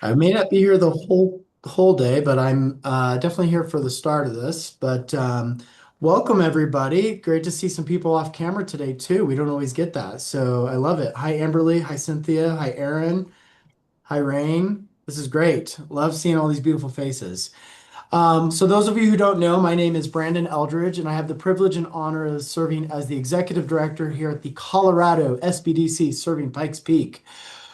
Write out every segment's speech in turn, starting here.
I may not be here the whole day, but I'm definitely here for the start of this. But welcome everybody. Great to see some people off camera today too. We don't always get that, so I love it. Hi Amberly, hi Cynthia, hi Aaron, hi Rain. This is great. Love seeing all these beautiful faces. So those of you who don't know, my name is Brandon Eldridge, and I have the privilege and honor of serving as the executive director here at the Colorado SBDC, serving Pikes Peak.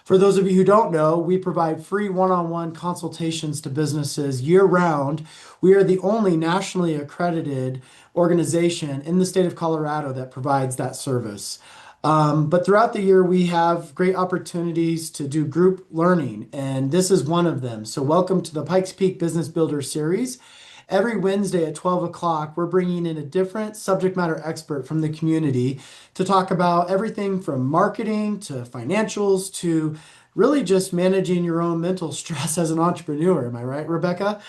For those of you who don't know, we provide free one-on-one consultations to businesses year-round. We are the only nationally accredited organization in the state of Colorado that provides that service. But throughout the year, we have great opportunities to do group learning, and this is one of them. So, welcome to the Pikes Peak Business Builder Series. Every Wednesday at 12 o'clock, we're bringing in a different subject matter expert from the community to talk about everything from marketing to financials to really just managing your own mental stress as an entrepreneur. Am I right, Rebecca?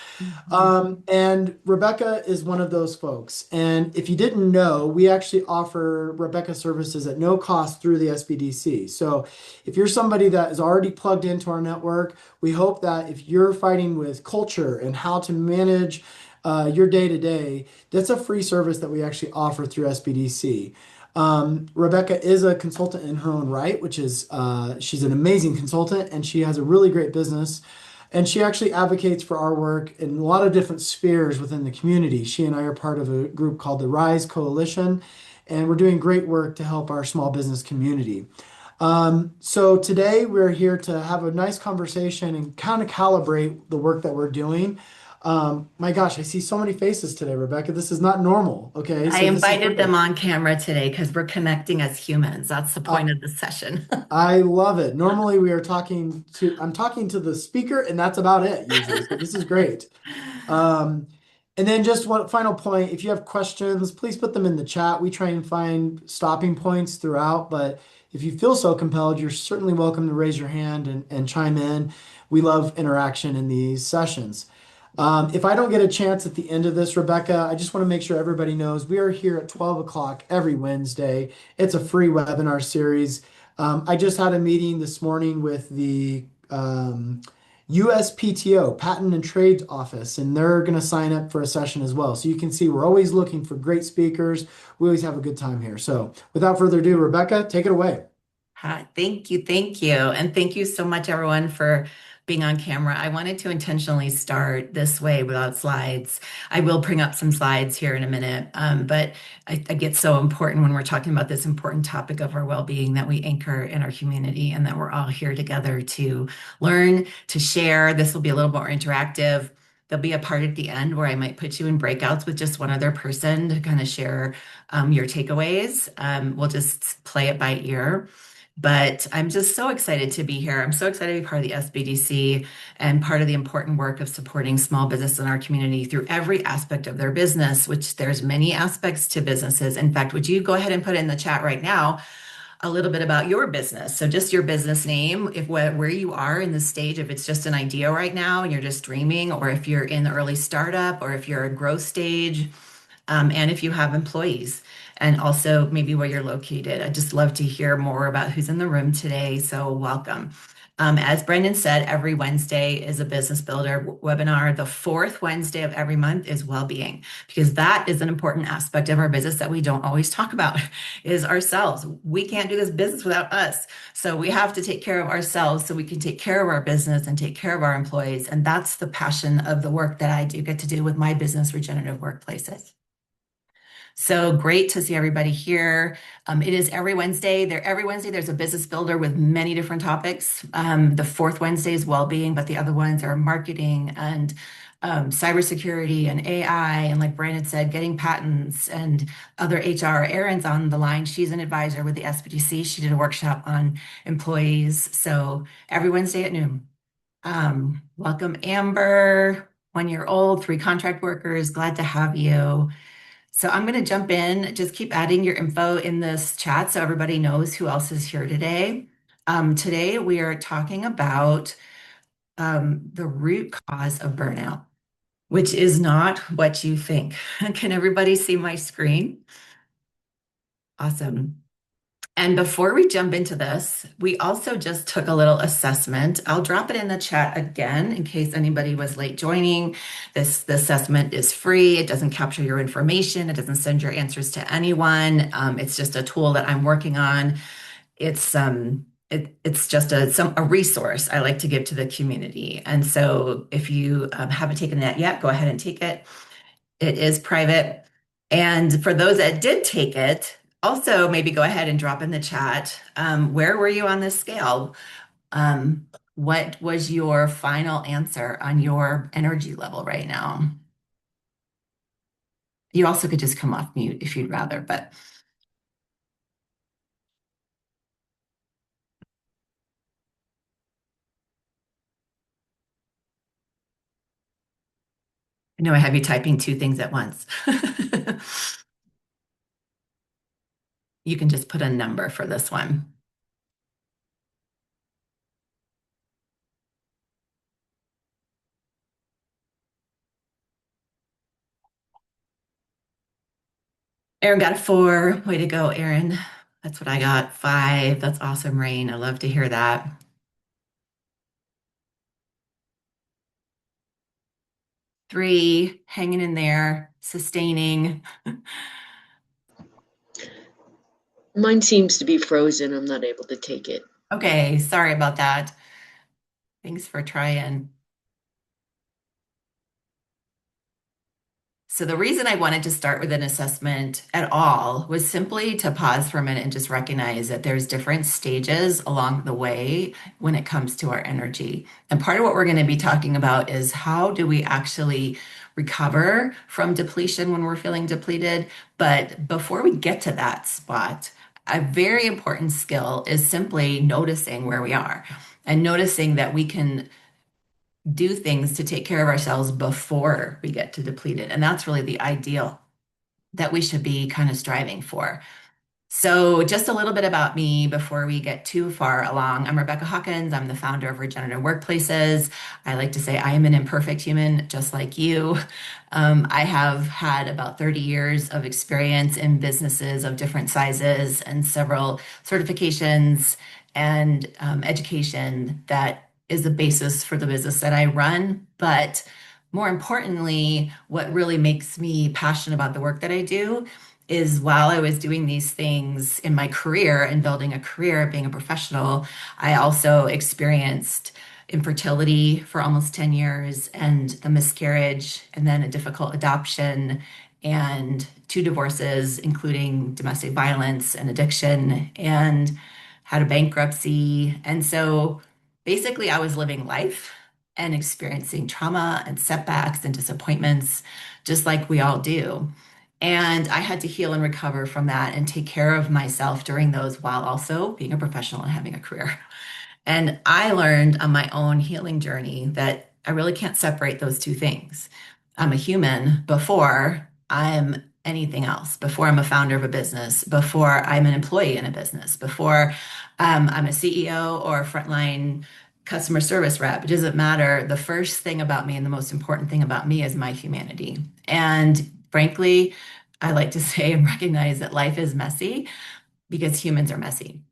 Mhm. And Rebecca is one of those folks. And if you didn't know, we actually offer Rebecca services at no cost through the SBDC. So if you're somebody that is already plugged into our network, we hope that if you're fighting with culture and how to manage your day to day, that's a free service that we actually offer through SBDC. Rebecca is a consultant in her own right, which is she's an amazing consultant and she has a really great business. And she actually advocates for our work in a lot of different spheres within the community. She and I are part of a group called the Rise Coalition, and we're doing great work to help our small business community. So today we're here to have a nice conversation and kind of calibrate the work that we're doing. My gosh, I see so many faces today, Rebecca. This is not normal. Okay, I so this is invited them great. on camera today because we're connecting as humans. That's the Uh, point of the session. I love it. Normally we are I'm talking to the speaker, and that's about it usually. So this is great. Um, and then just one final point, if you have questions, please put them in the chat. We try and find stopping points throughout, but if you feel so compelled, you're certainly welcome to raise your hand and chime in. We love interaction in these sessions. If I don't get a chance at the end of this, Rebecca, I just want to make sure everybody knows we are here at 12 o'clock every Wednesday. It's a free webinar series. I just had a meeting this morning with the USPTO, Patent and Trade Office, and they're going to sign up for a session as well. So you can see we're always looking for great speakers. We always have a good time here. So without further ado, Rebecca, take it away. Hi, thank you, thank you. And thank you so much, everyone, for being on camera. I wanted to intentionally start this way without slides. I will bring up some slides here in a minute, but I get so important when we're talking about this important topic of our well-being that we anchor in our community and that we're all here together to learn, to share. This will be a little more interactive. There'll be a part at the end where I might put you in breakouts with just one other person to kind of share your takeaways. We'll just play it by ear. But I'm just so excited to be here. I'm so excited to be part of the SBDC and part of the important work of supporting small business in our community through every aspect of their business, which there's many aspects to businesses. In fact, would you go ahead and put in the chat right now a little bit about your business? So just your business name, if where you are in the stage, if it's just an idea right now and you're just dreaming, or if you're in the early startup, or if you're a growth stage, and if you have employees, and also maybe where you're located. I'd just love to hear more about who's in the room today. So, welcome. As Brendan said, every Wednesday is a business builder webinar. The fourth Wednesday of every month is well-being, because that is an important aspect of our business that we don't always talk about, is ourselves. We can't do this business without us. So we have to take care of ourselves so we can take care of our business and take care of our employees. And that's the passion of the work that I do get to do with my business, Regenerative Workplaces. So great to see everybody here. It is every Wednesday. Every Wednesday there's a business builder with many different topics. The fourth Wednesday is well-being, but the other ones are marketing and cybersecurity and AI, and like Brandon said, getting patents and other HR. Erin's on the line. She's an advisor with the SBDC. She did a workshop on employees. So every Wednesday at noon. Welcome, Amber, 1 year old, three contract workers. Glad to have you. So I'm going to jump in, just keep adding your info in this chat so everybody knows who else is here today. Today we are talking about the root cause of burnout, which is not what you think. Can everybody see my screen? Awesome. And before we jump into this, we also just took a little assessment. I'll drop it in the chat again in case anybody was late joining. The assessment is free. It doesn't capture your information. It doesn't send your answers to anyone. It's just a tool that I'm working on. It's just a resource I like to give to the community. And so if you haven't taken that yet, go ahead and take it. It is private. And for those that did take it, also maybe go ahead and drop in the chat. Where were you on this scale? What was your final answer on your energy level right now? You also could just come off mute if you'd rather, but I know I have you typing two things at once. You can just put a number for this one. Aaron got a 4. Way to go, Aaron. That's what I got. 5. That's awesome, Rain. I love to hear that. 3, hanging in there, sustaining. Mine seems to be frozen. I'm not able to take it. Okay, sorry about that. Thanks for trying. So the reason I wanted to start with an assessment at all was simply to pause for a minute and just recognize that there's different stages along the way when it comes to our energy. And part of what we're going to be talking about is how do we actually recover from depletion when we're feeling depleted. But before we get to that spot, a very important skill is simply noticing where we are and noticing that we can do things to take care of ourselves before we get to depleted. And that's really the ideal that we should be kind of striving for. So, just a little bit about me before we get too far along. I'm Rebecca Hawkins. I'm the founder of Regenerative Workplaces. I like to say I am an imperfect human, just like you. I have had about 30 years of experience in businesses of different sizes and several certifications and education that is the basis for the business that I run. But more importantly, what really makes me passionate about the work that I do is while I was doing these things in my career and building a career, being a professional, I also experienced infertility for almost 10 years and the miscarriage, and then a difficult adoption and 2 divorces, including domestic violence and addiction, and had a bankruptcy. And so basically, I was living life and experiencing trauma and setbacks and disappointments, just like we all do. And I had to heal and recover from that and take care of myself during those while also being a professional and having a career. And I learned on my own healing journey that I really can't separate those two things. I'm a human before I'm anything else, before I'm a founder of a business, before I'm an employee in a business, before I'm a CEO or a frontline customer service rep. It doesn't matter. The first thing about me and the most important thing about me is my humanity. And frankly, I like to say and recognize that life is messy because humans are messy.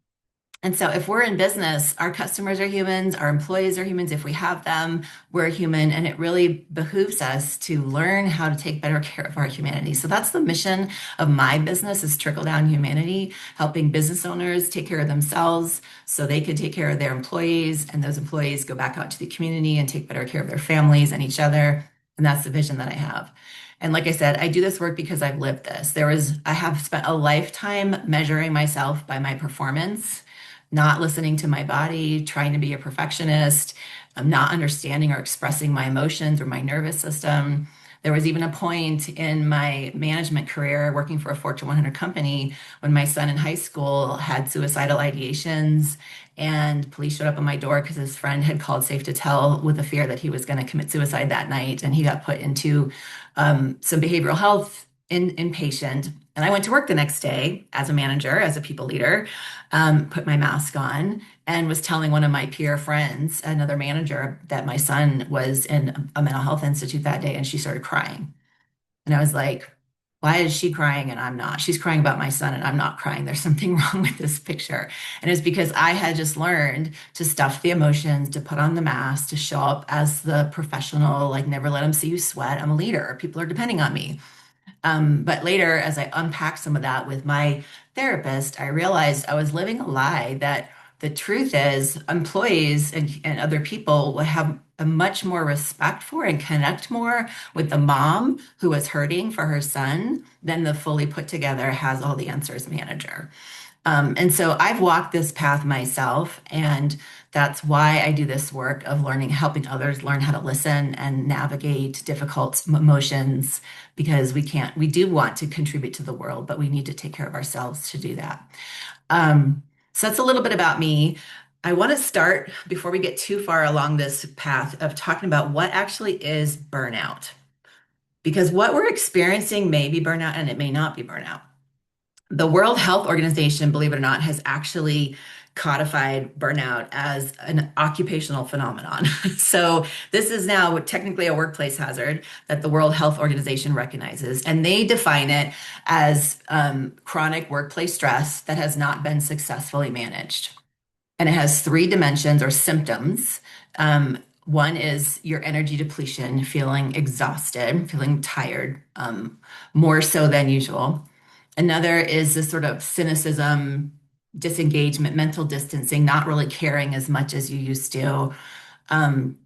And so, if we're in business, our customers are humans, our employees are humans. If we have them, we're human. And it really behooves us to learn how to take better care of our humanity. So that's the mission of my business is trickle down humanity, helping business owners take care of themselves so they can take care of their employees. And those employees go back out to the community and take better care of their families and each other. And that's the vision that I have. And like I said, I do this work because I've lived this. I have spent a lifetime measuring myself by my performance, not listening to my body, trying to be a perfectionist, not understanding or expressing my emotions or my nervous system. There was even a point in my management career working for a Fortune 100 company when my son in high school had suicidal ideations and police showed up on my door because his friend had called Safe to Tell with a fear that he was going to commit suicide that night. And he got put into some behavioral health inpatient. And I went to work the next day as a manager, as a people leader, put my mask on, and was telling one of my peer friends, another manager, that my son was in a mental health institute that day, and she started crying. And I was like, Why is she crying and I'm not? She's crying about my son and I'm not crying. There's something wrong with this picture. And it's because I had just learned to stuff the emotions, to put on the mask, to show up as the professional, like never let them see you sweat. I'm a leader. People are depending on me. But later, as I unpacked some of that with my therapist, I realized I was living a lie that the truth is employees and other people will have a much more respect for and connect more with the mom who was hurting for her son than the fully put together has all the answers manager. And so I've walked this path myself, and that's why I do this work of learning, helping others learn how to listen and navigate difficult emotions, because we do want to contribute to the world, but we need to take care of ourselves to do that. So that's a little bit about me. I want to start before we get too far along this path of talking about what actually is burnout, because what we're experiencing may be burnout and it may not be burnout. The World Health Organization, believe it or not, has actually codified burnout as an occupational phenomenon. So this is now technically a workplace hazard that the World Health Organization recognizes, and they define it as chronic workplace stress that has not been successfully managed. And it has three dimensions or symptoms. One is your energy depletion, feeling exhausted, feeling tired, more so than usual. Another is this sort of cynicism, disengagement, mental distancing, not really caring as much as you used to. Um,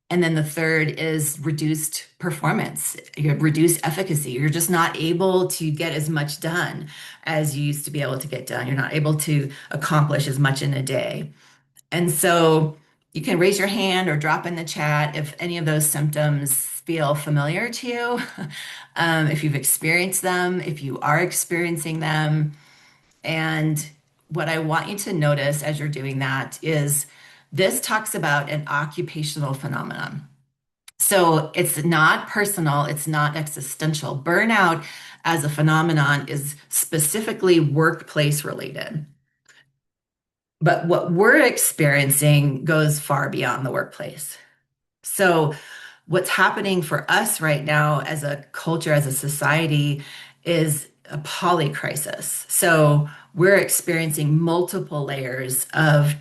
and then the third is reduced performance, you have reduced efficacy. You're just not able to get as much done as you used to be able to get done. You're not able to accomplish as much in a day. And so you can raise your hand or drop in the chat if any of those symptoms feel familiar to you, if you've experienced them, if you are experiencing them. And what I want you to notice as you're doing that is this talks about an occupational phenomenon. So it's not personal, it's not existential. Burnout as a phenomenon is specifically workplace related. But what we're experiencing goes far beyond the workplace. So, what's happening for us right now as a culture, as a society, is a polycrisis. So, we're experiencing multiple layers of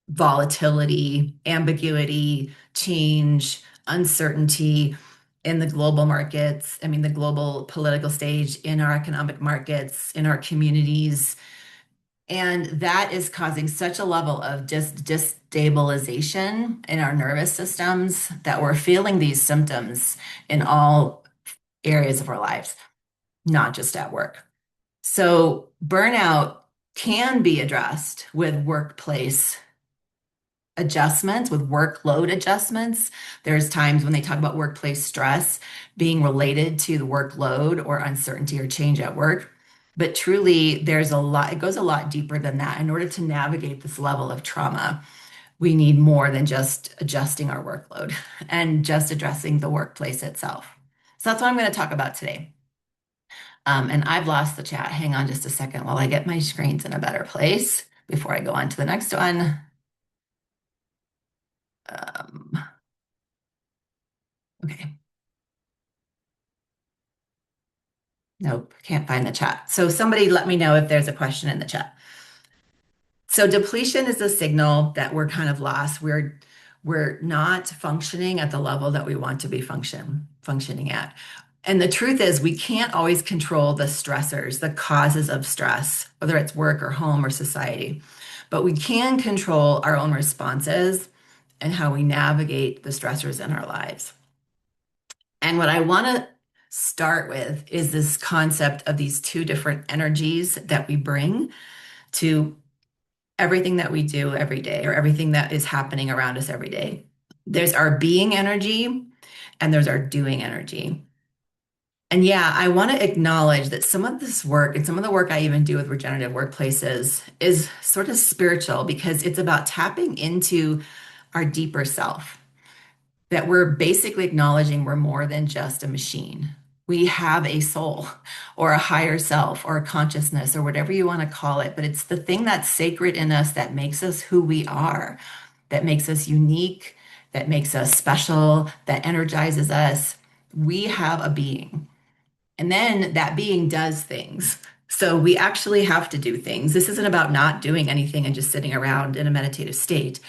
volatility, ambiguity, change, uncertainty in the global markets. I mean, the global political stage, in our economic markets, in our communities. And that is causing such a level of just destabilization in our nervous systems that we're feeling these symptoms in all areas of our lives, not just at work. So, burnout can be addressed with workplace adjustments, with workload adjustments. There's times when they talk about workplace stress being related to the workload or uncertainty or change at work. But truly, there's a lot, it goes a lot deeper than that. In order to navigate this level of trauma, we need more than just adjusting our workload and just addressing the workplace itself. So that's what I'm going to talk about today. And I've lost the chat. Hang on just a second while I get my screens in a better place before I go on to the next one. Um, okay. Nope, can't find the chat. So somebody let me know if there's a question in the chat. So depletion is a signal that we're kind of lost. We're not functioning at the level that we want to be functioning at. And the truth is we can't always control the stressors, the causes of stress, whether it's work or home or society. But we can control our own responses and how we navigate the stressors in our lives. And what I want to start with is this concept of these two different energies that we bring to everything that we do every day or everything that is happening around us every day. There's our being energy and there's our doing energy. And yeah, I want to acknowledge that some of this work and some of the work I even do with regenerative workplaces is sort of spiritual because it's about tapping into our deeper self, that we're basically acknowledging we're more than just a machine. We have a soul or a higher self or a consciousness or whatever you want to call it, but it's the thing that's sacred in us that makes us who we are, that makes us unique, that makes us special, that energizes us. We have a being. And then that being does things. So we actually have to do things. This isn't about not doing anything and just sitting around in a meditative state,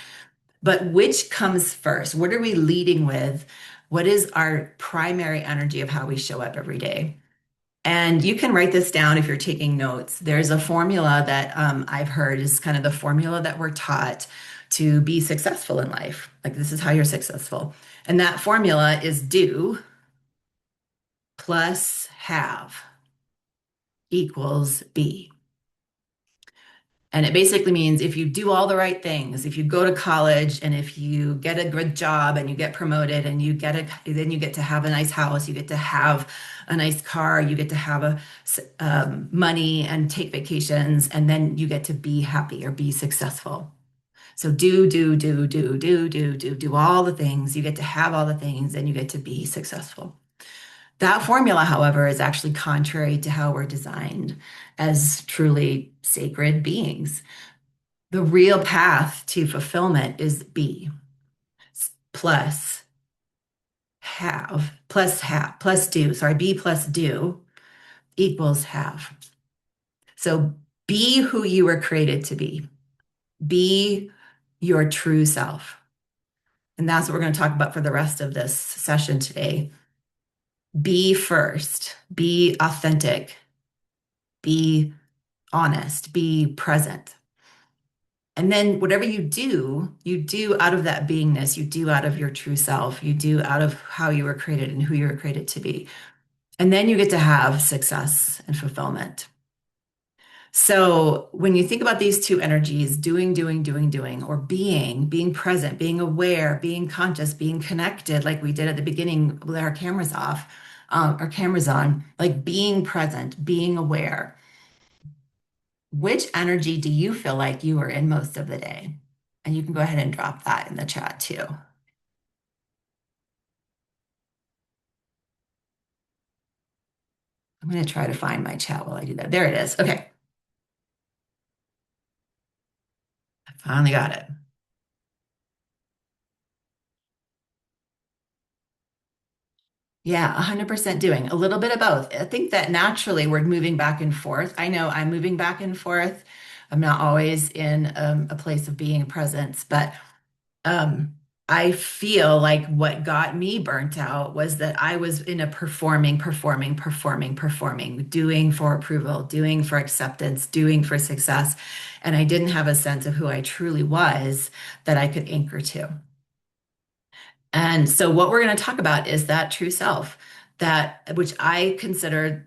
but which comes first? What are we leading with? What is our primary energy of how we show up every day? And you can write this down if you're taking notes. There's a formula that I've heard is kind of the formula that we're taught to be successful in life. Like, this is how you're successful. And that formula is do plus have equals be. And it basically means if you do all the right things, if you go to college and if you get a good job and you get promoted and then you get to have a nice house, you get to have a nice car, you get to have money and take vacations, and then you get to be happy or be successful. So do all the things. You get to have all the things and you get to be successful. That formula, however, is actually contrary to how we're designed as truly sacred beings. The real path to fulfillment is be plus plus do, sorry, be plus do equals have. So be who you were created to be. Be your true self. And that's what we're going to talk about for the rest of this session today. Be first, be authentic, be honest, be present. And then whatever you do out of that beingness, you do out of your true self, you do out of how you were created and who you were created to be. And then you get to have success and fulfillment. So when you think about these two energies, doing, or being present, being aware, being conscious, being connected, like we did at the beginning with our cameras off, our cameras on, like being present, being aware. Which energy do you feel like you are in most of the day? And you can go ahead and drop that in the chat too. I'm going to try to find my chat while I do that. There it is. Okay. I finally got it. Yeah, 100% doing a little bit of both. I think that naturally we're moving back and forth. I know I'm moving back and forth. I'm not always in a place of being presence, but um, I feel like what got me burnt out was that I was in a performing, doing for approval, doing for acceptance, doing for success. And I didn't have a sense of who I truly was that I could anchor to. And so what we're going to talk about is that true self, that which I consider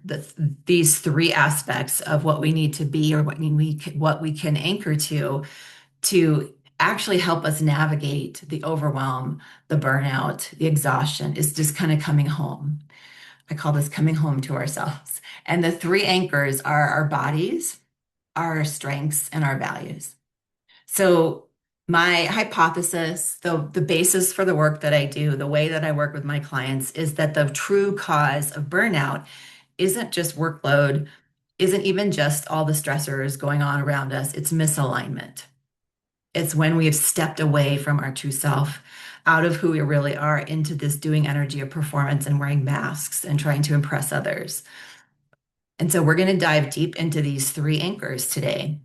these three aspects of what we need to be or what we can anchor to actually help us navigate the overwhelm, the burnout, the exhaustion is just kind of coming home. I call this coming home to ourselves. And the three anchors are our bodies, our strengths, and our values. So my hypothesis, the basis for the work that I do, the way that I work with my clients is that the true cause of burnout isn't just workload, isn't even just all the stressors going on around us. It's misalignment. It's when we have stepped away from our true self, out of who we really are, into this doing energy of performance and wearing masks and trying to impress others. And so we're going to dive deep into these three anchors today: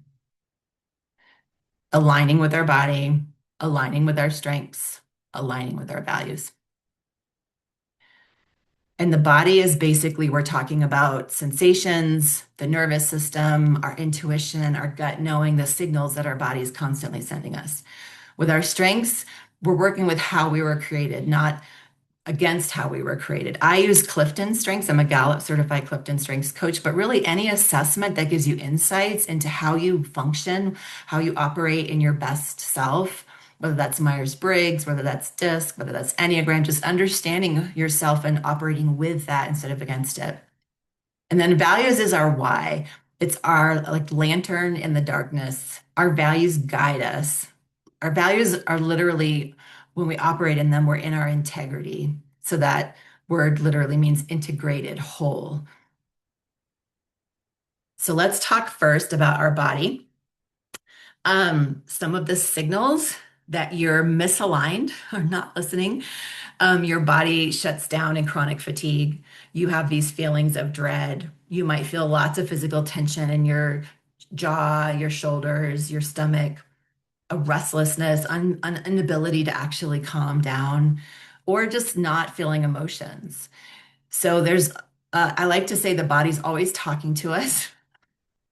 aligning with our body, aligning with our strengths, aligning with our values. And the body is basically, we're talking about sensations, the nervous system, our intuition, our gut knowing, the signals that our body is constantly sending us. With our strengths, we're working with how we were created, not against how we were created. I use Clifton Strengths. I'm a Gallup certified Clifton Strengths coach, but really any assessment that gives you insights into how you function, how you operate in your best self, whether that's Myers-Briggs, whether that's DISC, whether that's Enneagram, just understanding yourself and operating with that instead of against it. And then values is our why. It's our like lantern in the darkness. Our values guide us. Our values are literally, when we operate in them, we're in our integrity. So that word literally means integrated, whole. So let's talk first about our body. Some of the signals that you're misaligned or not listening Your body shuts down in chronic fatigue. You have these feelings of dread. You might feel lots of physical tension in your jaw, your shoulders, your stomach, a restlessness, an inability to actually calm down, or just not feeling emotions. So I like to say the body's always talking to us.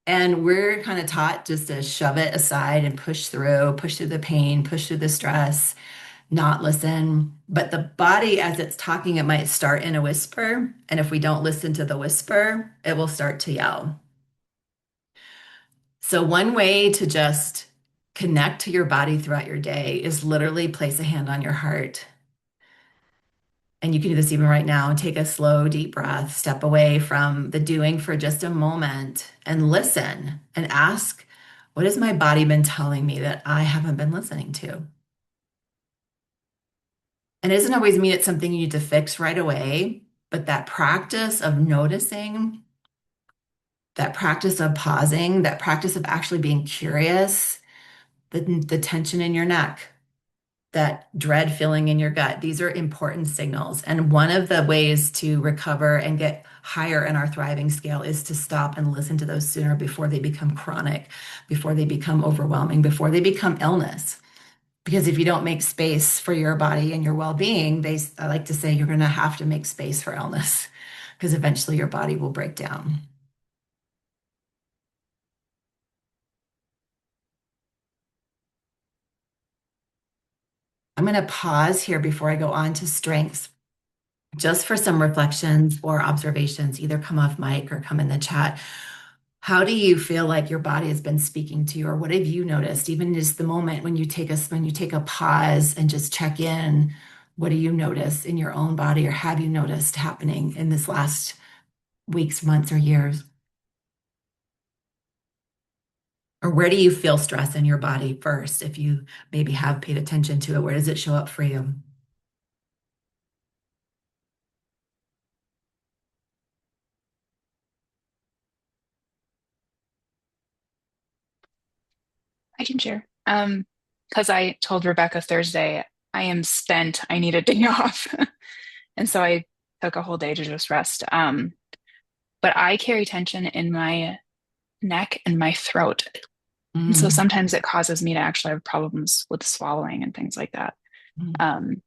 And we're kind of taught just to shove it aside and push through the pain, push through the stress, not listen. But the body, as it's talking, it might start in a whisper. And if we don't listen to the whisper, it will start to yell. So, one way to just connect to your body throughout your day is literally place a hand on your heart. And you can do this even right now and take a slow, deep breath, step away from the doing for just a moment and listen and ask, what has my body been telling me that I haven't been listening to? And it doesn't always mean it's something you need to fix right away, but that practice of noticing, that practice of pausing, that practice of actually being curious, the tension in your neck, that dread feeling in your gut, these are important signals. And one of the ways to recover and get higher in our thriving scale is to stop and listen to those sooner before they become chronic, before they become overwhelming, before they become illness. Because if you don't make space for your body and your well-being, I like to say you're going to have to make space for illness because eventually your body will break down. I'm going to pause here before I go on to strengths, just for some reflections or observations, either come off mic or come in the chat. How do you feel like your body has been speaking to you, or what have you noticed? Even just the moment when you take a pause and just check in, what do you notice in your own body, or have you noticed happening in this last weeks, months, or years? Or where do you feel stress in your body first? If you maybe have paid attention to it, where does it show up for you? I can share. Because I told Rebecca Thursday I am spent. I need a day off. And so I took a whole day to just rest. But I carry tension in my neck and my throat. And so Mm, sometimes it causes me to actually have problems with swallowing and things like that. mm. Um,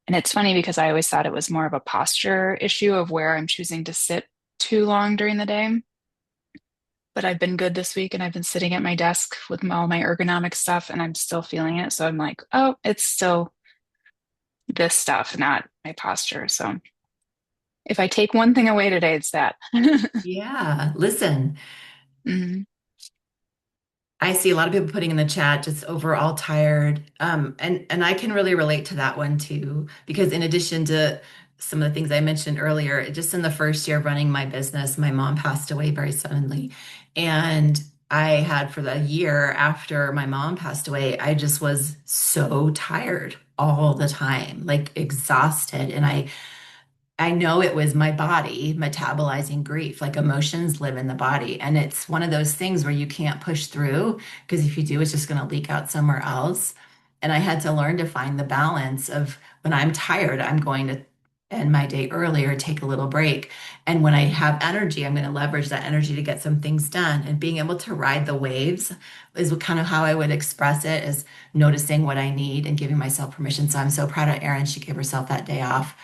and it's funny because I always thought it was more of a posture issue of where I'm choosing to sit too long during the day. But I've been good this week and I've been sitting at my desk with all my ergonomic stuff and I'm still feeling it. So I'm like, oh, it's still this stuff, not my posture. So if I take one thing away today, it's that. Yeah, listen. Mhm. I see a lot of people putting in the chat just overall tired. And I can really relate to that one too, because in addition to some of the things I mentioned earlier, just in the first year of running my business, my mom passed away very suddenly. And I had for the year after my mom passed away, I just was so tired all the time, like exhausted. And I know it was my body metabolizing grief. Like emotions live in the body. And it's one of those things where you can't push through because if you do, it's just going to leak out somewhere else. And I had to learn to find the balance of when I'm tired, I'm going to end my day earlier, take a little break. And when I have energy, I'm going to leverage that energy to get some things done. And being able to ride the waves is kind of how I would express it, is noticing what I need and giving myself permission. So I'm so proud of Erin. She gave herself that day off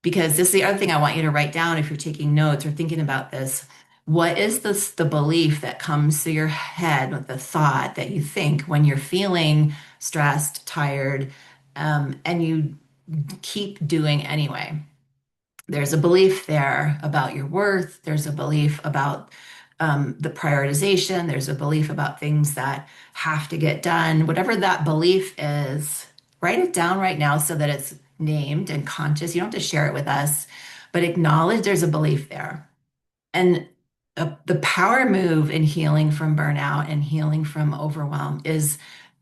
because this is the other thing I want you to write down if you're taking notes or thinking about this. What is the belief that comes to your head with the thought that you think when you're feeling stressed, tired, and you keep doing anyway? There's a belief there about your worth. There's a belief about the prioritization. There's a belief about things that have to get done. Whatever that belief is, write it down right now so that it's named and conscious. You don't have to share it with us, but acknowledge there's a belief there. And the power move in healing from burnout and healing from overwhelm is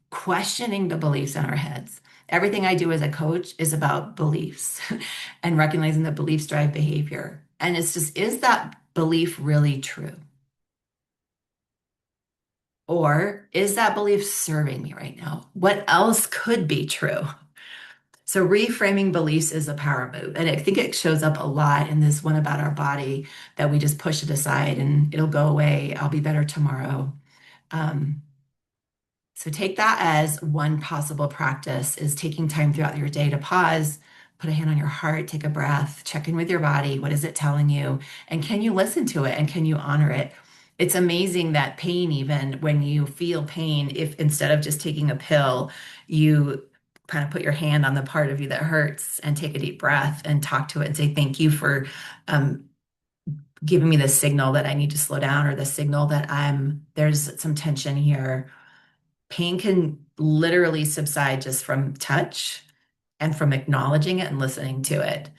questioning the beliefs in our heads. Everything I do as a coach is about beliefs and recognizing that beliefs drive behavior. And it's just, is that belief really true? Or is that belief serving me right now? What else could be true? So reframing beliefs is a power move. And I think it shows up a lot in this one about our body that we just push it aside and it'll go away. I'll be better tomorrow. Um, so take that as one possible practice is taking time throughout your day to pause, put a hand on your heart, take a breath, check in with your body. What is it telling you? And can you listen to it and can you honor it? It's amazing that pain, even when you feel pain, if instead of just taking a pill, you kind of put your hand on the part of you that hurts and take a deep breath and talk to it and say, thank you for um, giving me the signal that I need to slow down or the signal that there's some tension here. Pain can literally subside just from touch and from acknowledging it and listening to it.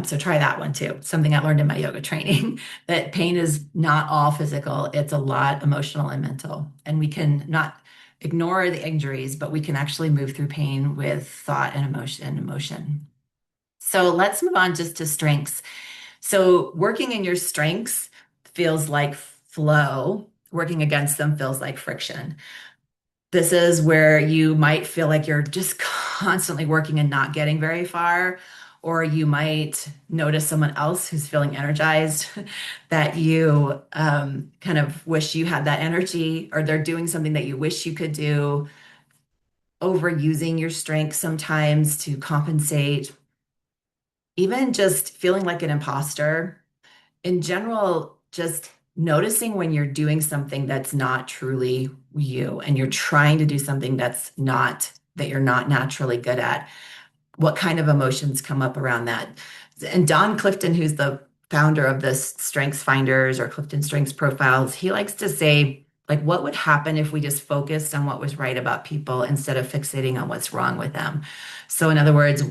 So try that one too. Something I learned in my yoga training that pain is not all physical, it's a lot emotional and mental. And we can not ignore the injuries, but we can actually move through pain with thought and emotion. So let's move on just to strengths. So working in your strengths feels like flow, working against them feels like friction. This is where you might feel like you're just constantly working and not getting very far, or you might notice someone else who's feeling energized that you kind of wish you had that energy, or they're doing something that you wish you could do, overusing your strength sometimes to compensate, even just feeling like an imposter. In general, just noticing when you're doing something that's not truly you and you're trying to do something that you're not naturally good at, what kind of emotions come up around that. And Don Clifton, who's the founder of this Strengths Finders or Clifton Strengths Profiles, he likes to say, like, what would happen if we just focused on what was right about people instead of fixating on what's wrong with them? So, in other words,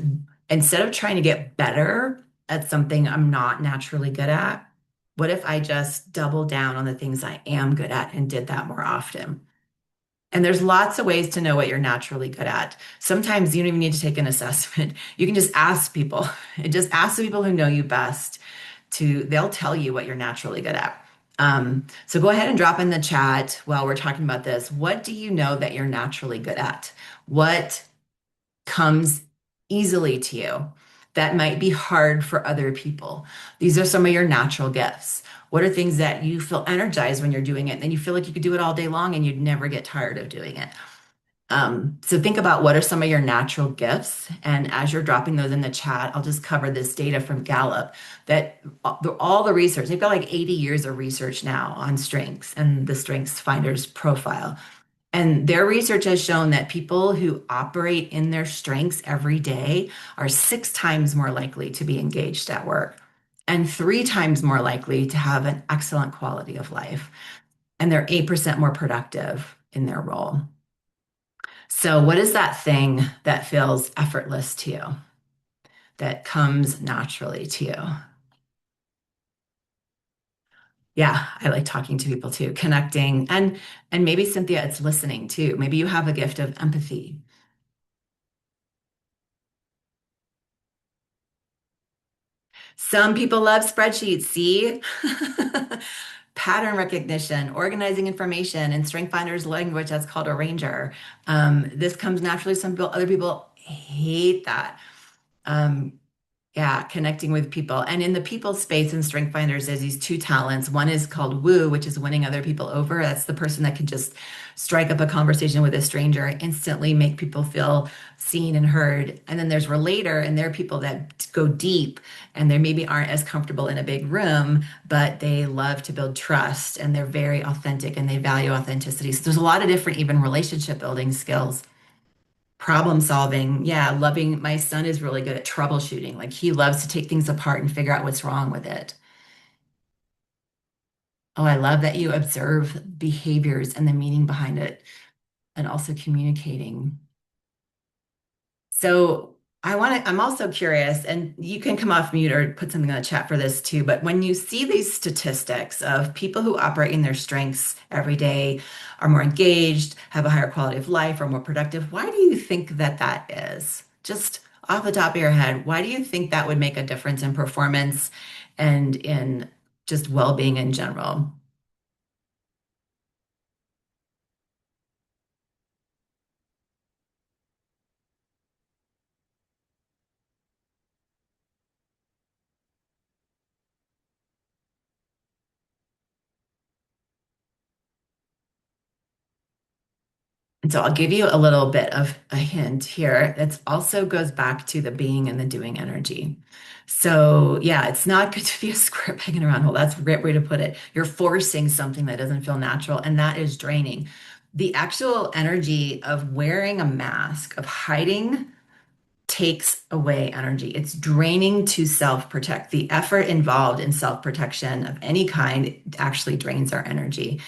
instead of trying to get better at something I'm not naturally good at, what if I just double down on the things I am good at and did that more often? And there's lots of ways to know what you're naturally good at. Sometimes you don't even need to take an assessment. You can just ask people. Just ask the people who know you best they'll tell you what you're naturally good at. So go ahead and drop in the chat while we're talking about this. What do you know that you're naturally good at? What comes easily to you that might be hard for other people? These are some of your natural gifts. What are things that you feel energized when you're doing it and you feel like you could do it all day long and you'd never get tired of doing it? So think about what are some of your natural gifts. And as you're dropping those in the chat, I'll just cover this data from Gallup that all the research, they've got like 80 years of research now on strengths and the Strengths Finders profile. And their research has shown that people who operate in their strengths every day are 6 times more likely to be engaged at work and 3 times more likely to have an excellent quality of life. And they're 8% more productive in their role. So, what is that thing that feels effortless to you, that comes naturally to you? Yeah, I like talking to people too, connecting, and maybe Cynthia, it's listening too. Maybe you have a gift of empathy. Some people love spreadsheets. See? Pattern recognition, organizing information in Strength Finders language, that's called a ranger. This comes naturally. Some people, other people hate that. Um, Yeah, connecting with people. And in the people space in Strength Finders, there's these 2 talents. One is called woo, which is winning other people over. That's the person that can just strike up a conversation with a stranger and instantly make people feel seen and heard. And then there's relator, and they're people that go deep and they maybe aren't as comfortable in a big room, but they love to build trust and they're very authentic and they value authenticity. So there's a lot of different, even relationship building skills. Problem solving. Yeah, loving. My son is really good at troubleshooting. Like he loves to take things apart and figure out what's wrong with it. Oh, I love that you observe behaviors and the meaning behind it and also communicating. So I'm also curious, and you can come off mute or put something in the chat for this too, but when you see these statistics of people who operate in their strengths every day are more engaged, have a higher quality of life, are more productive, why do you think that that is? Just off the top of your head, why do you think that would make a difference in performance and in just well-being in general? And so I'll give you a little bit of a hint here. It also goes back to the being and the doing energy. So yeah, it's not good to be a square peg in a round hole. That's a great way to put it. You're forcing something that doesn't feel natural, and that is draining. The actual energy of wearing a mask, of hiding, takes away energy. It's draining to self-protect. The effort involved in self-protection of any kind actually drains our energy.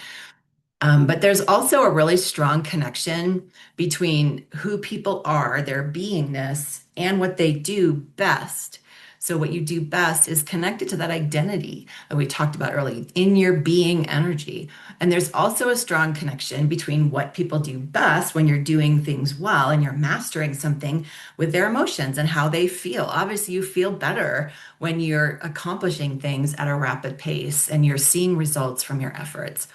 But there's also a really strong connection between who people are, their beingness, and what they do best. So, what you do best is connected to that identity that we talked about earlier in your being energy. And there's also a strong connection between what people do best when you're doing things well and you're mastering something with their emotions and how they feel. Obviously, you feel better when you're accomplishing things at a rapid pace and you're seeing results from your efforts.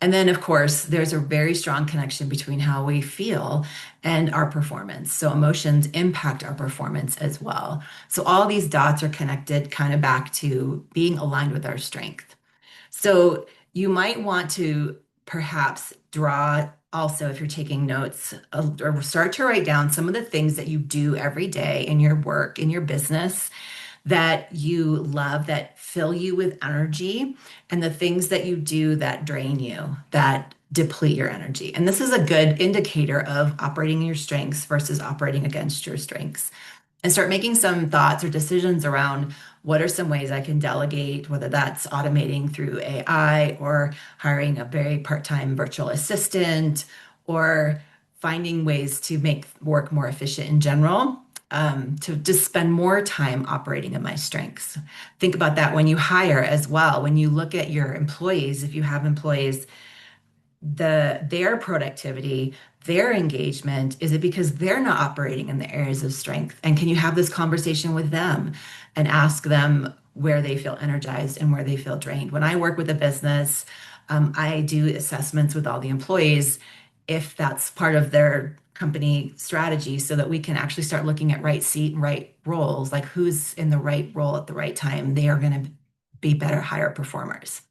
And then, of course, there's a very strong connection between how we feel and our performance. So, emotions impact our performance as well. So, all these dots are connected kind of back to being aligned with our strength. So, you might want to perhaps draw also, if you're taking notes, or start to write down some of the things that you do every day in your work, in your business that you love, that fill you with energy, and the things that you do that drain you, that deplete your energy. And this is a good indicator of operating in your strengths versus operating against your strengths. And start making some thoughts or decisions around what are some ways I can delegate, whether that's automating through AI or hiring a very part-time virtual assistant or finding ways to make work more efficient in general, to just spend more time operating in my strengths. Think about that when you hire as well. When you look at your employees, if you have employees, their productivity, their engagement, is it because they're not operating in the areas of strength? And can you have this conversation with them and ask them where they feel energized and where they feel drained? When I work with a business, I do assessments with all the employees if that's part of their company strategy so that we can actually start looking at right seat and right roles, like who's in the right role at the right time. They are going to be better, higher performers.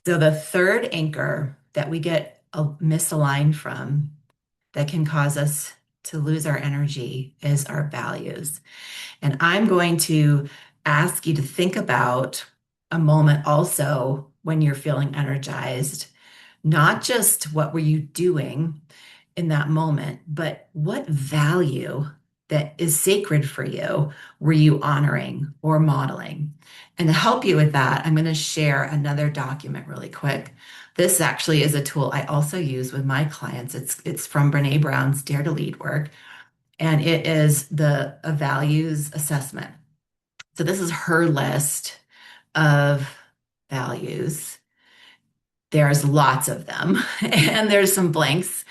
So the third anchor that we get misaligned from that can cause us to lose our energy is our values. And I'm going to ask you to think about a moment also when you're feeling energized, not just what were you doing in that moment, but what value that is sacred for you were you honoring or modeling? And to help you with that, I'm going to share another document really quick. This actually is a tool I also use with my clients. It's from Brene Brown's Dare to Lead work, and it is the a values assessment. So this is her list of values. There's lots of them, and there's some blanks.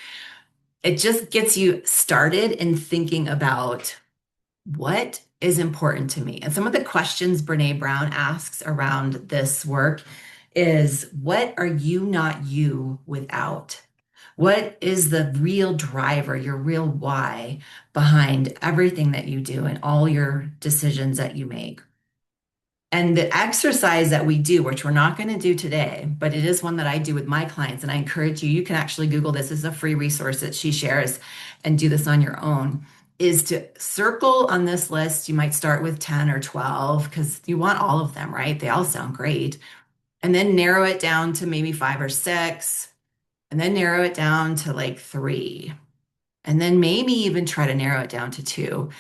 It just gets you started in thinking about what is important to me. And some of the questions Brene Brown asks around this work is, what are you not you without? What is the real driver, your real why behind everything that you do and all your decisions that you make? And the exercise that we do, which we're not going to do today, but it is one that I do with my clients, and I encourage you, you can actually Google this. This is a free resource that she shares and do this on your own, is to circle on this list. You might start with 10 or 12 because you want all of them, right? They all sound great. And then narrow it down to maybe five or six, and then narrow it down to like three, and then maybe even try to narrow it down to two.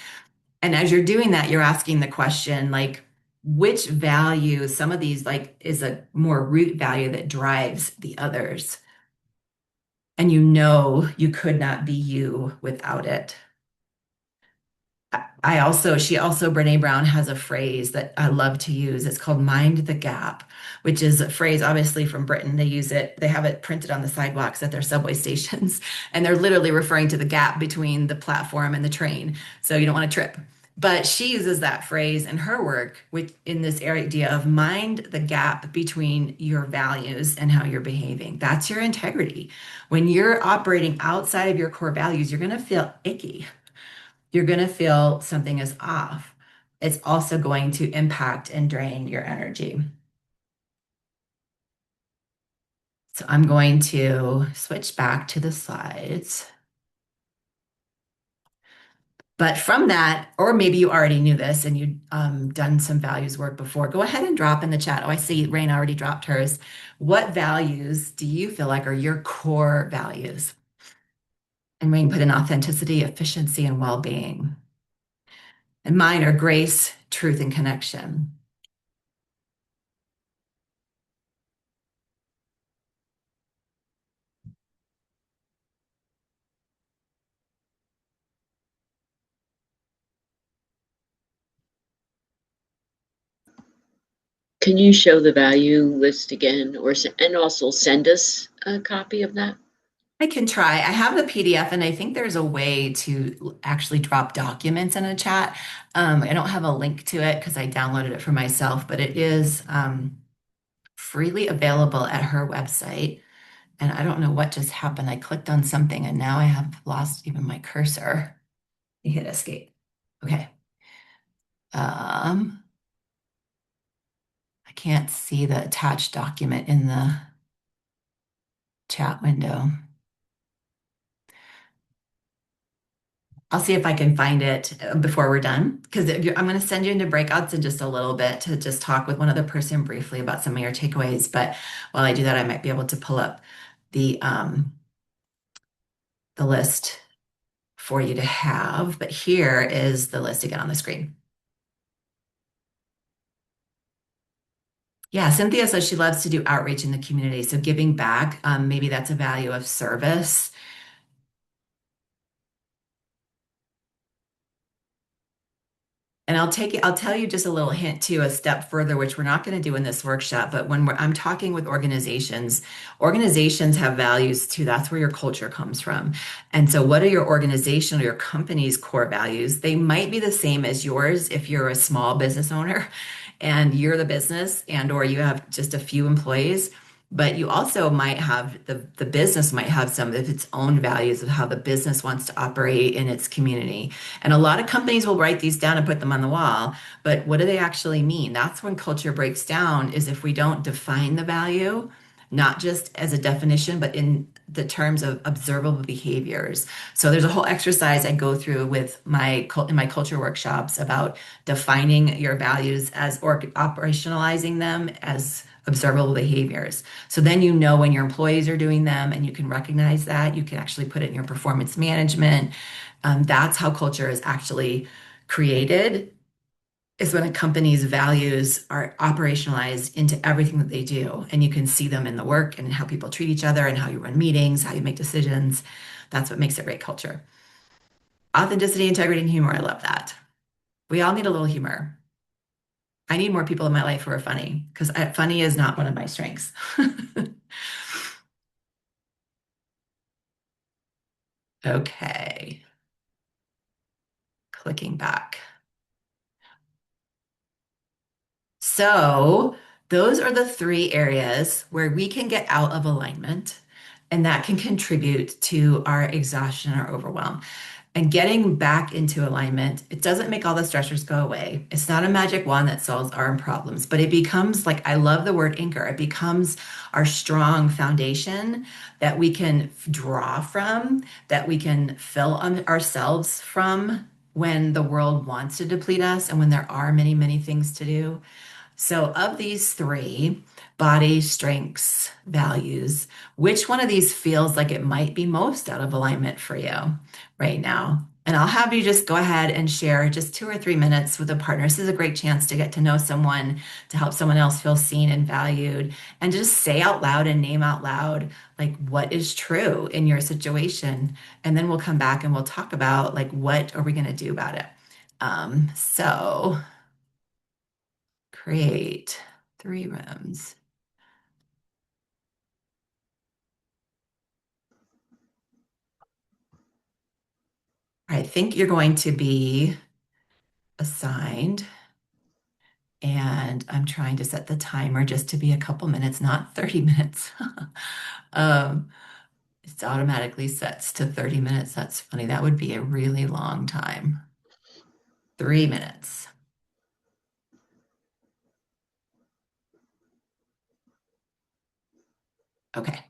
And as you're doing that, you're asking the question, like, which value, some of these, like, is a more root value that drives the others? And you know you could not be you without it. Brene Brown has a phrase that I love to use. It's called mind the gap, which is a phrase obviously from Britain. They use it, they have it printed on the sidewalks at their subway stations, and they're literally referring to the gap between the platform and the train. So you don't want to trip. But she uses that phrase in her work, which in this idea of mind the gap between your values and how you're behaving. That's your integrity. When you're operating outside of your core values, you're going to feel icky. You're going to feel something is off. It's also going to impact and drain your energy. So I'm going to switch back to the slides. But from that, or maybe you already knew this and you'd done some values work before, go ahead and drop in the chat. Oh, I see Rain already dropped hers. What values do you feel like are your core values? And Rain put in authenticity, efficiency, and well-being. And mine are grace, truth, and connection. Can you show the value list again, and also send us a copy of that? I can try. I have the PDF, and I think there's a way to actually drop documents in a chat. I don't have a link to it because I downloaded it for myself, but it is freely available at her website. And I don't know what just happened. I clicked on something and now I have lost even my cursor. I hit escape. Okay. I can't see the attached document in the chat window. I'll see if I can find it before we're done, because I'm going to send you into breakouts in just a little bit to just talk with one other person briefly about some of your takeaways. But while I do that, I might be able to pull up the list for you to have. But here is the list again on the screen. Yeah, Cynthia says she loves to do outreach in the community. So giving back, maybe that's a value of service. And I'll tell you just a little hint too, a step further, which we're not going to do in this workshop, but when I'm talking with organizations, organizations have values too. That's where your culture comes from. And so what are your organization or your company's core values? They might be the same as yours if you're a small business owner and you're the business and or you have just a few employees. But you also might have the business might have some of its own values of how the business wants to operate in its community. And a lot of companies will write these down and put them on the wall, but what do they actually mean? That's when culture breaks down, is if we don't define the value, not just as a definition, but in the terms of observable behaviors. So there's a whole exercise I go through with in my culture workshops about defining your values as or operationalizing them as observable behaviors. So then you know when your employees are doing them and you can recognize that. You can actually put it in your performance management. That's how culture is actually created, is when a company's values are operationalized into everything that they do. And you can see them in the work and how people treat each other and how you run meetings, how you make decisions. That's what makes it great culture. Authenticity, integrity, and humor. I love that. We all need a little humor. I need more people in my life who are funny because funny is not one of my strengths. Okay. Clicking back. So those are the three areas where we can get out of alignment, and that can contribute to our exhaustion or overwhelm. And getting back into alignment, it doesn't make all the stressors go away. It's not a magic wand that solves our problems, but it becomes like, I love the word anchor. It becomes our strong foundation that we can draw from, that we can fill on ourselves from when the world wants to deplete us and when there are many, many things to do. So, of these three, body, strengths, values, which one of these feels like it might be most out of alignment for you right now? And I'll have you just go ahead and share just 2 or 3 minutes with a partner. This is a great chance to get to know someone, to help someone else feel seen and valued, and just say out loud and name out loud, like, what is true in your situation. And then we'll come back and we'll talk about, like, what are we going to do about it? So create 3 rooms. I think you're going to be assigned, and I'm trying to set the timer just to be a couple minutes, not 30 minutes. um, it automatically sets to 30 minutes. That's funny. That would be a really long time. 3 minutes. Okay.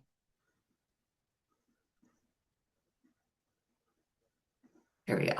Here we go.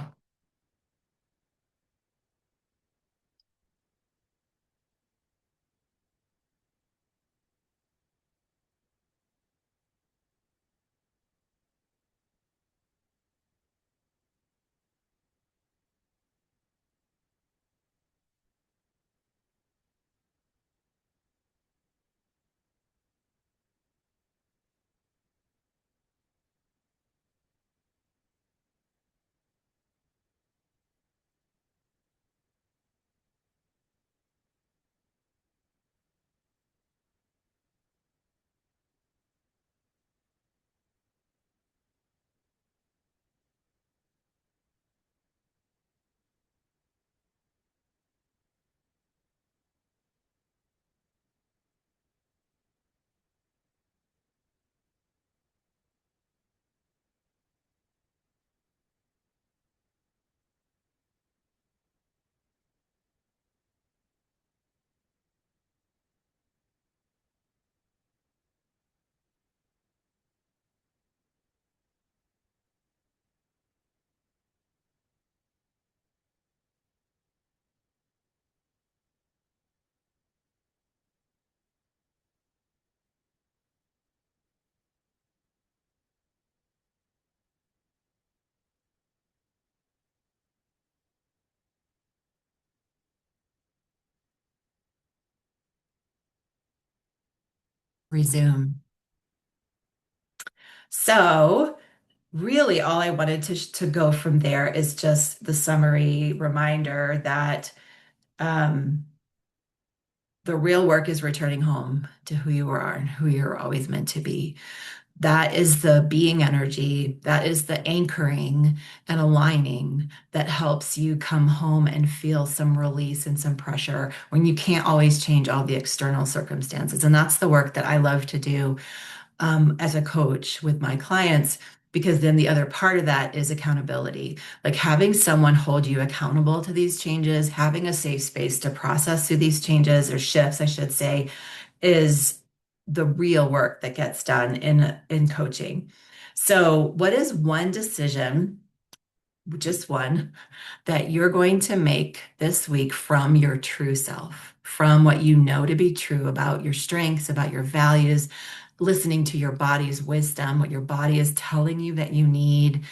Resume. So really all I wanted to go from there is just the summary reminder that um, the real work is returning home to who you are and who you're always meant to be. That is the being energy, that is the anchoring and aligning that helps you come home and feel some release and some pressure when you can't always change all the external circumstances. And that's the work that I love to do as a coach with my clients, because then the other part of that is accountability. Like having someone hold you accountable to these changes, having a safe space to process through these changes or shifts, I should say, is the real work that gets done in coaching. So, what is one decision, just one, that you're going to make this week from your true self, from what you know to be true about your strengths, about your values, listening to your body's wisdom, what your body is telling you that you need,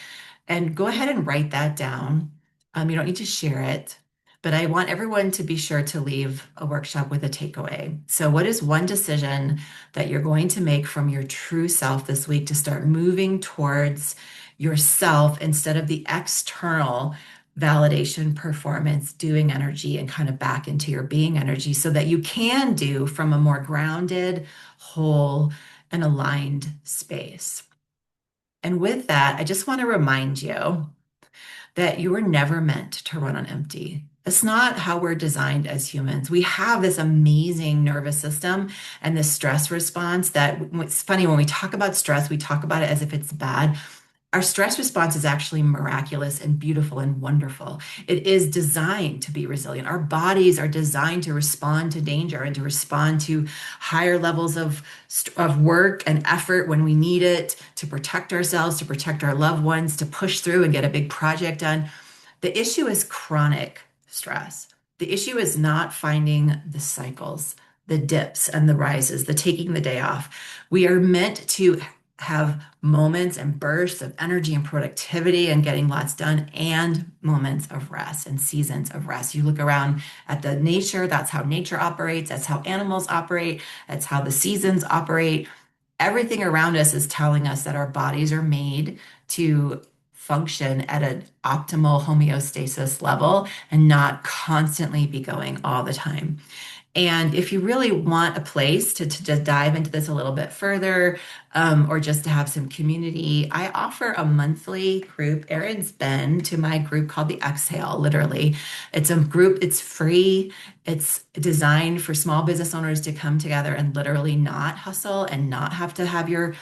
and go ahead and write that down. You don't need to share it, but I want everyone to be sure to leave a workshop with a takeaway. So, what is one decision that you're going to make from your true self this week to start moving towards yourself instead of the external validation, performance, doing energy, and kind of back into your being energy so that you can do from a more grounded, whole, and aligned space? And with that, I just want to remind you that you were never meant to run on empty. It's not how we're designed as humans. We have this amazing nervous system and this stress response that it's funny when we talk about stress, we talk about it as if it's bad. Our stress response is actually miraculous and beautiful and wonderful. It is designed to be resilient. Our bodies are designed to respond to danger and to respond to higher levels of work and effort when we need it, to protect ourselves, to protect our loved ones, to push through and get a big project done. The issue is chronic stress. The issue is not finding the cycles, the dips and the rises, the taking the day off. We are meant to have moments and bursts of energy and productivity and getting lots done, and moments of rest and seasons of rest. You look around at the nature, that's how nature operates, that's how animals operate, that's how the seasons operate. Everything around us is telling us that our bodies are made to function at an optimal homeostasis level and not constantly be going all the time. And if you really want a place to just dive into this a little bit further, or just to have some community, I offer a monthly group. Erin's been to my group called the Exhale, literally. It's a group, it's free. It's designed for small business owners to come together and literally not hustle and not have to have your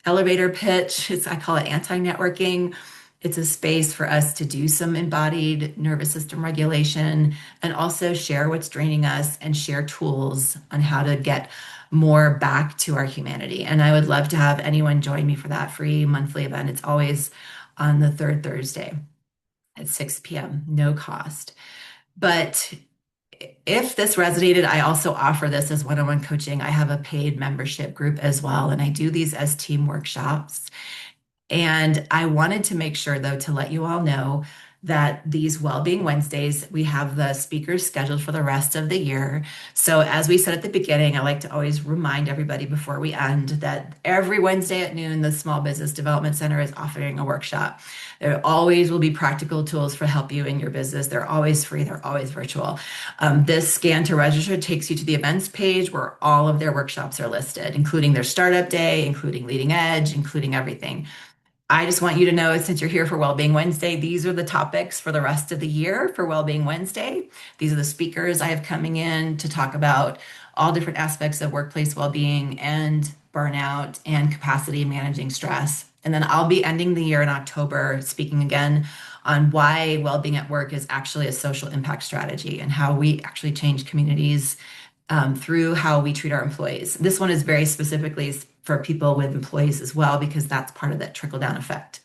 elevator pitch. I call it anti-networking. It's a space for us to do some embodied nervous system regulation and also share what's draining us and share tools on how to get more back to our humanity. And I would love to have anyone join me for that free monthly event. It's always on the third Thursday at 6 p.m., no cost. But if this resonated, I also offer this as one-on-one coaching. I have a paid membership group as well, and I do these as team workshops. And I wanted to make sure, though, to let you all know that these Wellbeing Wednesdays, we have the speakers scheduled for the rest of the year. So, as we said at the beginning, I like to always remind everybody before we end that every Wednesday at noon, the Small Business Development Center is offering a workshop. There always will be practical tools for help you in your business. They're always free, they're always virtual. This scan to register takes you to the events page where all of their workshops are listed, including their startup day, including leading edge, including everything. I just want you to know, since you're here for Wellbeing Wednesday, these are the topics for the rest of the year for Wellbeing Wednesday. These are the speakers I have coming in to talk about all different aspects of workplace well-being and burnout and capacity managing stress. And then I'll be ending the year in October speaking again on why well-being at work is actually a social impact strategy and how we actually change communities through how we treat our employees. This one is very specifically for people with employees as well, because that's part of that trickle down effect.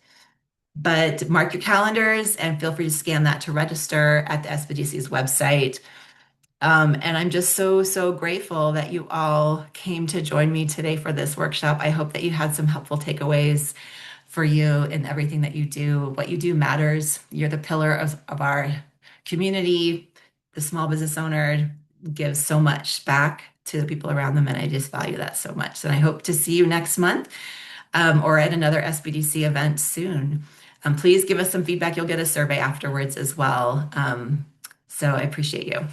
But mark your calendars and feel free to scan that to register at the SBDC's website. And I'm just so, so grateful that you all came to join me today for this workshop. I hope that you had some helpful takeaways for you in everything that you do. What you do matters. You're the pillar of our community. The small business owner gives so much back to the people around them, and I just value that so much. And I hope to see you next month or at another SBDC event soon. Please give us some feedback. You'll get a survey afterwards as well. So I appreciate you.